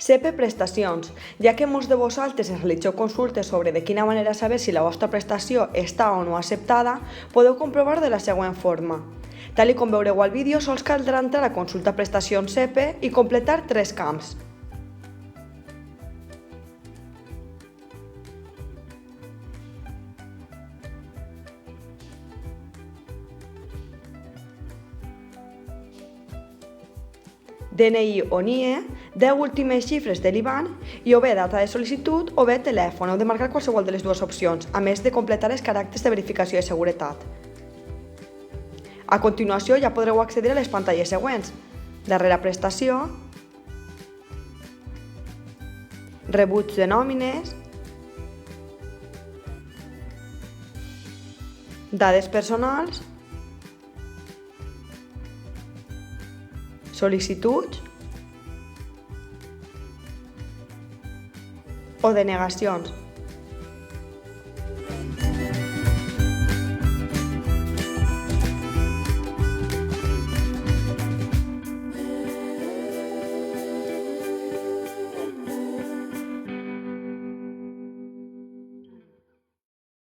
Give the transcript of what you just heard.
CP Prestacions. Ja que molts de vosaltres ens realitzeu consultes sobre de quina manera saber si la vostra prestació està o no acceptada, podeu comprovar de la següent forma. Tal com veureu al vídeo, sols caldrà entrar a Consulta Prestacions CP i completar 3 camps. DNI o NIE, 10 últimes xifres de l'IBAN i o bé data de sol·licitud o bé telèfon. Heu de marcar qualsevol de les dues opcions, a més de completar els caràcters de verificació de seguretat. A continuació ja podreu accedir a les pantalles següents: darrera prestació, rebuig de nòmines, dades personals, sol·licituds o denegacions.